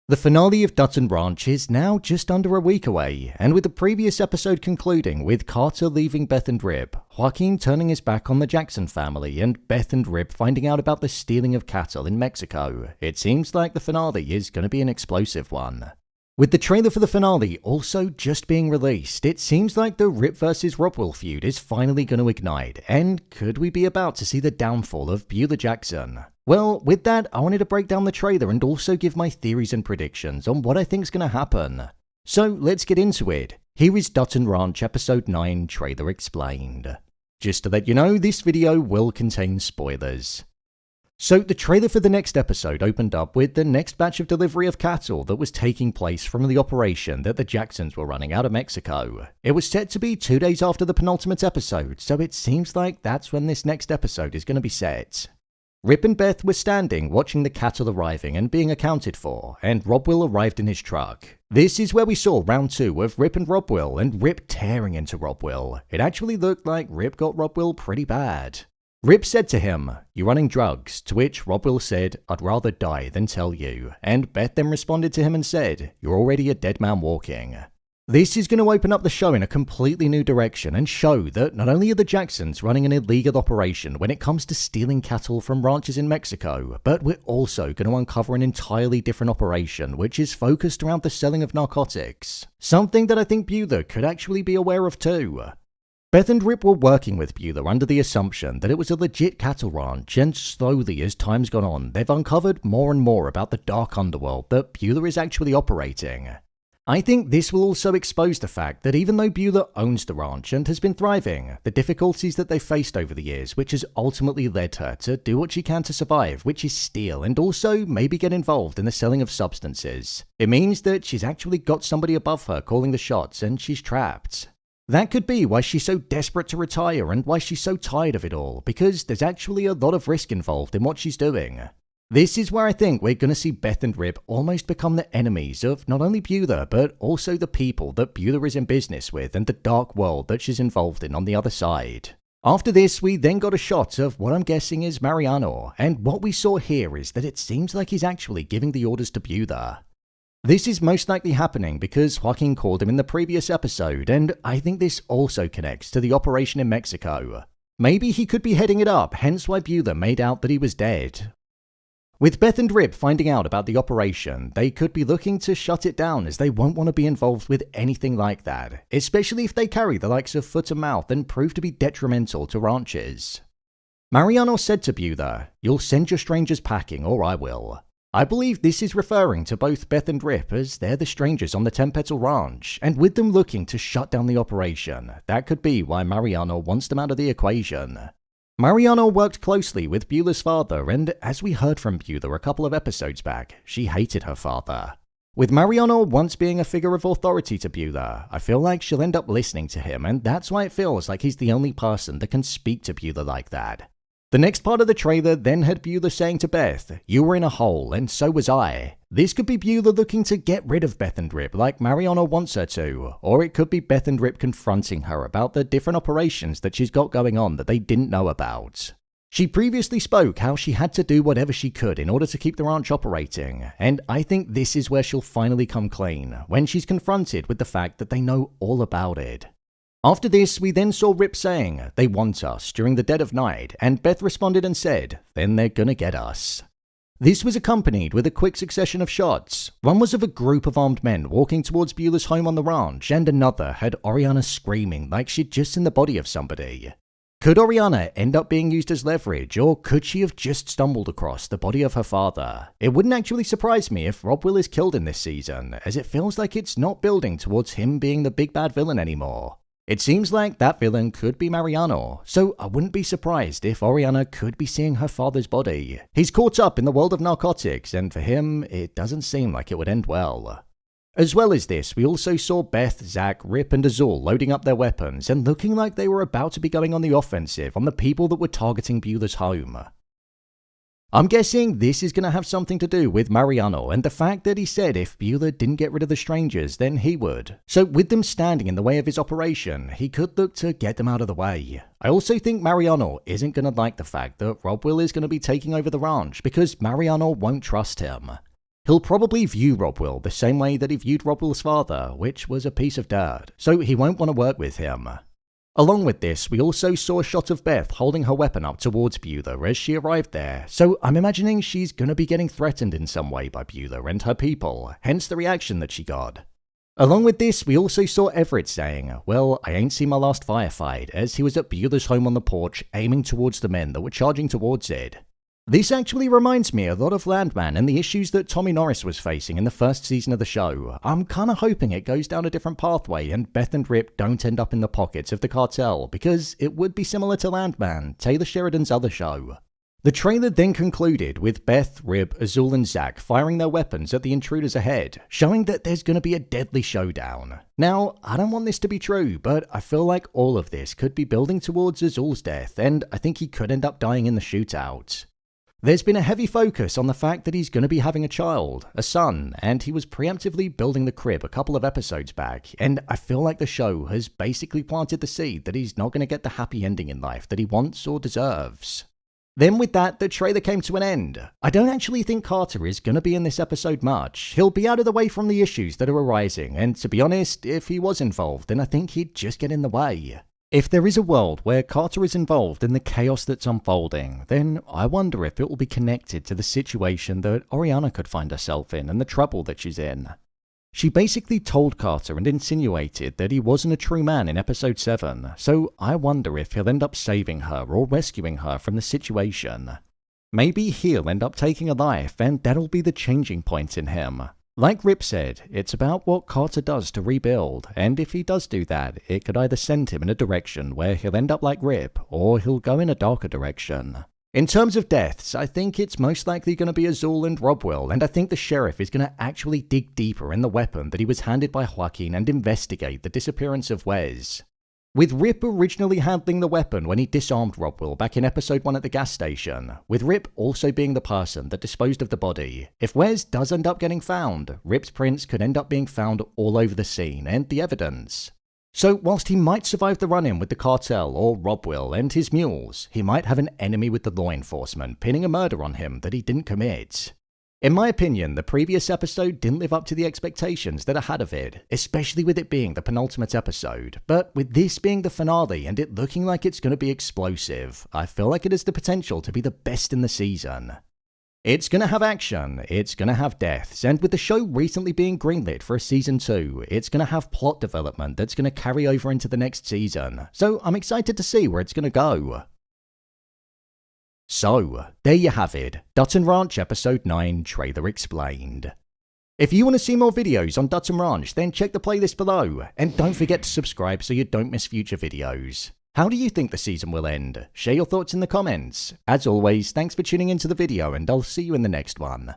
The finale of Dutton Ranch is now just under a week away, and with the previous episode concluding with Carter leaving Beth and Rip, Joaquin turning his back on the Jackson family, and Beth and Rip finding out about the stealing of cattle in Mexico, it seems like the finale is going to be an explosive one. With the trailer for the finale also just being released, it seems like the Rip vs. Robwell feud is finally going to ignite, and could we be about to see the downfall of Beulah Jackson? Well, with that, I wanted to break down the trailer and also give my theories and predictions on what I think is going to happen. So let's get into it. Here is Dutton Ranch Episode 9 Trailer Explained. Just to let you know, this video will contain spoilers. So the trailer for the next episode opened up with the next batch of delivery of cattle that was taking place from the operation that the Jacksons were running out of Mexico. It was set to be 2 days after the penultimate episode, so it seems like that's when this next episode is going to be set. Rip and Beth were standing watching the cattle arriving and being accounted for, and Robwell arrived in his truck. This is where we saw round 2 of Rip and Robwell, and Rip tearing into Robwell. It actually looked like Rip got Robwell pretty bad. Rip said to him, "You're running drugs," to which Robwell said, "I'd rather die than tell you," and Beth then responded to him and said, "You're already a dead man walking." This is going to open up the show in a completely new direction and show that not only are the Jacksons running an illegal operation when it comes to stealing cattle from ranches in Mexico, but we're also going to uncover an entirely different operation which is focused around the selling of narcotics. Something that I think Beulah could actually be aware of too. Beth and Rip were working with Beulah under the assumption that it was a legit cattle ranch, and slowly as time's gone on, they've uncovered more and more about the dark underworld that Beulah is actually operating. I think this will also expose the fact that even though Beulah owns the ranch and has been thriving, the difficulties that they've faced over the years, which has ultimately led her to do what she can to survive, which is steal and also maybe get involved in the selling of substances. It means that she's actually got somebody above her calling the shots and she's trapped. That could be why she's so desperate to retire and why she's so tired of it all, because there's actually a lot of risk involved in what she's doing. This is where I think we're going to see Beth and Rip almost become the enemies of not only Beulah, but also the people that Beulah is in business with and the dark world that she's involved in on the other side. After this, we then got a shot of what I'm guessing is Mariano, and what we saw here is that it seems like he's actually giving the orders to Beulah. This is most likely happening because Joaquin called him in the previous episode, and I think this also connects to the operation in Mexico. Maybe he could be heading it up, hence why Beulah made out that he was dead. With Beth and Rip finding out about the operation, they could be looking to shut it down as they won't want to be involved with anything like that, especially if they carry the likes of foot and mouth and prove to be detrimental to ranches. Mariano said to Beulah, "You'll send your strangers packing or I will." I believe this is referring to both Beth and Rip as they're the strangers on the 10-Petal Ranch, and with them looking to shut down the operation, that could be why Mariano wants them out of the equation. Mariano worked closely with Beulah's father, and as we heard from Beulah a couple of episodes back, she hated her father. With Mariano once being a figure of authority to Beulah, I feel like she'll end up listening to him, and that's why it feels like he's the only person that can speak to Beulah like that. The next part of the trailer then had Beulah saying to Beth, "You were in a hole, and so was I." This could be Beulah looking to get rid of Beth and Rip like Mariano wants her to, or it could be Beth and Rip confronting her about the different operations that she's got going on that they didn't know about. She previously spoke how she had to do whatever she could in order to keep the ranch operating, and I think this is where she'll finally come clean, when she's confronted with the fact that they know all about it. After this, we then saw Rip saying, "They want us," during the dead of night, and Beth responded and said, "Then they're gonna get us." This was accompanied with a quick succession of shots. One was of a group of armed men walking towards Beulah's home on the ranch, and another had Oriana screaming like she'd just seen the body of somebody. Could Oriana end up being used as leverage, or could she have just stumbled across the body of her father? It wouldn't actually surprise me if Robwell is killed in this season, as it feels like it's not building towards him being the big bad villain anymore. It seems like that villain could be Mariano, so I wouldn't be surprised if Oriana could be seeing her father's body. He's caught up in the world of narcotics, and for him, it doesn't seem like it would end well. As well as this, we also saw Beth, Zach, Rip, and Azul loading up their weapons and looking like they were about to be going on the offensive on the people that were targeting Beulah's home. I'm guessing this is going to have something to do with Mariano and the fact that he said if Beulah didn't get rid of the strangers, then he would. So with them standing in the way of his operation, he could look to get them out of the way. I also think Mariano isn't going to like the fact that Robwell is going to be taking over the ranch because Mariano won't trust him. He'll probably view Robwill the same way that he viewed Robwill's father, which was a piece of dirt, so he won't want to work with him. Along with this, we also saw a shot of Beth holding her weapon up towards Beulah as she arrived there, so I'm imagining she's gonna be getting threatened in some way by Beulah and her people, hence the reaction that she got. Along with this, we also saw Everett saying, "Well, I ain't seen my last firefight," as he was at Beulah's home on the porch, aiming towards the men that were charging towards it. This actually reminds me a lot of Landman and the issues that Tommy Norris was facing in the first season of the show. I'm kinda hoping it goes down a different pathway and Beth and Rip don't end up in the pockets of the cartel, because it would be similar to Landman, Taylor Sheridan's other show. The trailer then concluded with Beth, Rip, Azul and Zach firing their weapons at the intruders ahead, showing that there's gonna be a deadly showdown. Now, I don't want this to be true, but I feel like all of this could be building towards Azul's death, and I think he could end up dying in the shootout. There's been a heavy focus on the fact that he's going to be having a child, a son, and he was preemptively building the crib a couple of episodes back, and I feel like the show has basically planted the seed that he's not going to get the happy ending in life that he wants or deserves. Then with that, the trailer came to an end. I don't actually think Carter is going to be in this episode much. He'll be out of the way from the issues that are arising, and to be honest, if he was involved, then I think he'd just get in the way. If there is a world where Carter is involved in the chaos that's unfolding, then I wonder if it will be connected to the situation that Oriana could find herself in and the trouble that she's in. She basically told Carter and insinuated that he wasn't a true man in episode 7, so I wonder if he'll end up saving her or rescuing her from the situation. Maybe he'll end up taking a life and that'll be the changing point in him. Like Rip said, it's about what Carter does to rebuild, and if he does do that, it could either send him in a direction where he'll end up like Rip, or he'll go in a darker direction. In terms of deaths, I think it's most likely going to be Azul and Robwill, and I think the sheriff is going to actually dig deeper in the weapon that he was handed by Joaquin and investigate the disappearance of Wes. With Rip originally handling the weapon when he disarmed Robwill back in episode 1 at the gas station, with Rip also being the person that disposed of the body, if Wes does end up getting found, Rip's prints could end up being found all over the scene and the evidence. So whilst he might survive the run-in with the cartel or Robwill and his mules, he might have an enemy with the law enforcement pinning a murder on him that he didn't commit. In my opinion, the previous episode didn't live up to the expectations that I had of it, especially with it being the penultimate episode, but with this being the finale and it looking like it's going to be explosive, I feel like it has the potential to be the best in the season. It's going to have action, it's going to have deaths, and with the show recently being greenlit for a season 2, it's going to have plot development that's going to carry over into the next season, so I'm excited to see where it's going to go. So, there you have it, Dutton Ranch Episode 9 Trailer Explained. If you want to see more videos on Dutton Ranch, then check the playlist below, and don't forget to subscribe so you don't miss future videos. How do you think the season will end? Share your thoughts in the comments. As always, thanks for tuning into the video and I'll see you in the next one.